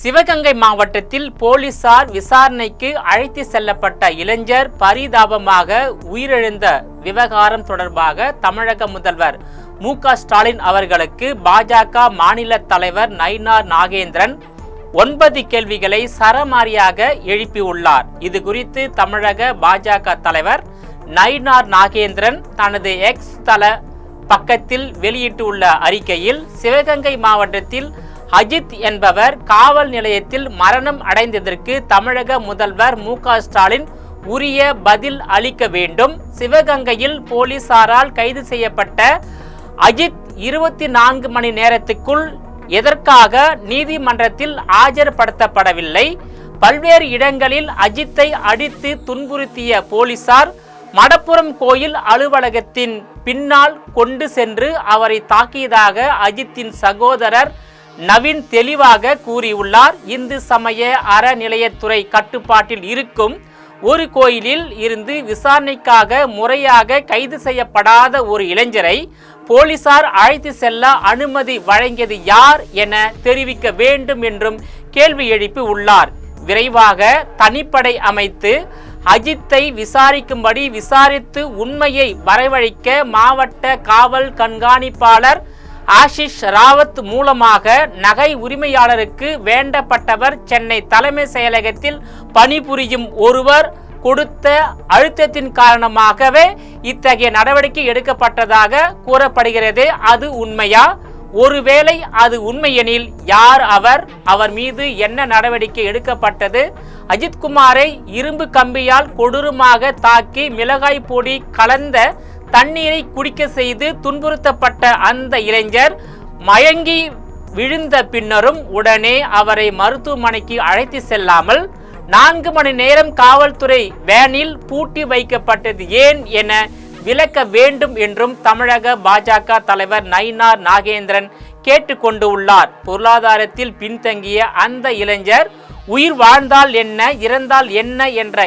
சிவகங்கை மாவட்டத்தில் போலீசார் விசாரணைக்கு அழைத்து செல்லப்பட்ட இளைஞர் பரிதாபமாக உயிரிழந்த விவகாரம் தொடர்பாக தமிழக முதல்வர் மு.க.ஸ்டாலின் அவர்களுக்கு பாஜக மாநில தலைவர் நயினார் நாகேந்திரன் 9 கேள்விகளை சரமாரியாக எழுப்பியுள்ளார். இது குறித்து தமிழக பாஜக தலைவர் நயினார் நாகேந்திரன் தனது எக்ஸ் தள பக்கத்தில் வெளியிட்டுள்ள அறிக்கையில், சிவகங்கை மாவட்டத்தில் அஜித் என்பவர் காவல் நிலையத்தில் மரணம் அடைந்ததற்கு தமிழக முதல்வர் மு.க.ஸ்டாலின் உரிய பதில் அளிக்க வேண்டும். சிவகங்கையில் போலீசாரால் கைது செய்யப்பட்ட அஜித் 24 மணி நேரத்துக்குள் எதற்காக நீதிமன்றத்தில் ஆஜர்படுத்தப்படவில்லை? பல்வேறு இடங்களில் அஜித்தை அடித்து துன்புறுத்திய போலீசார் மடப்புரம் கோயில் அலுவலகத்தின் பின்னால் கொண்டு சென்று அவரை தாக்கியதாக அஜித்தின் சகோதரர் நவீன் தெளிவாக கூறியுள்ளார். இந்து சமய அறநிலையத்துறை கட்டுப்பாட்டில் இருக்கும் ஒரு கோயிலில் இருந்து விசாரணைக்காக முறையாக கைது செய்யப்படாத ஒரு இளைஞரை போலீசார் அழைத்து செல்ல அனுமதி வழங்கியது யார் என தெரிவிக்க வேண்டும் என்றும் கேள்வி எழுப்பி உள்ளார். விரைவாக தனிப்படை அமைத்து அஜித்தை விசாரிக்கும்படி விசாரித்து உண்மையை வரவழைக்க மாவட்ட காவல் கண்காணிப்பாளர் ஆஷிஷ் ராவத் மூலமாக நகை உரிமையாளருக்கு வேண்டப்பட்டவர் சென்னை தலைமை செயலகத்தில் பணிபுரியும் ஒருவர் கொடுத்த அழுத்தத்தின் காரணமாகவே இத்தகைய நடவடிக்கை எடுக்கப்பட்டதாக கூறப்படுகிறது. அது உண்மையா? ஒருவேளை அது உண்மையெனில் யார் அவர் மீது என்ன நடவடிக்கை எடுக்கப்பட்டது? அஜித்குமாரை இரும்பு கம்பியால் கொடூரமாக தாக்கி மிளகாய் பொடி கலந்த தண்ணீரை குடிக்க செய்து துன்புறுத்தப்பட்ட அந்த இளைஞர் மயங்கி விழுந்த பின்னரும் உடனே அவரை மருத்துவமனைக்கு அழைத்து செல்லாமல் 4 மணி நேரம் காவல்துறை வேனில் பூட்டி வைக்கப்பட்டது ஏன் என விளக்க வேண்டும் என்றும் தமிழக பாஜக தலைவர் நயினார் நாகேந்திரன் கேட்டுக்கொண்டு உள்ளார். பொருளாதாரத்தில் பின்தங்கிய அந்த இளைஞர் உயிர் வாழ்ந்தால் என்ன, இறந்தால் என்ன என்ற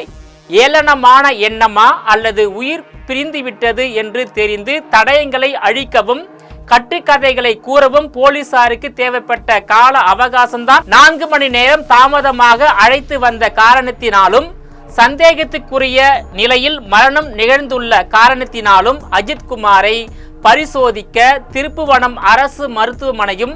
ஏளனமான எண்ணமா அல்லது உயிர் பிரிந்துவிட்டது என்று தெரிந்து தடயங்களை அழிக்கவும் கட்டுக்கதைகளை கூறவும் போலீசாருக்கு தேவைப்பட்ட கால அவகாசம்தான் 4 மணி நேரம் தாமதமாக அழைத்து வந்த காரணத்தினாலும், சந்தேகத்துக்குரிய நிலையில் மரணம் நிகழ்ந்துள்ள காரணத்தினாலும் அஜித்குமாரை பரிசோதிக்க திருப்புவனம் அரசு மருத்துவமனையும்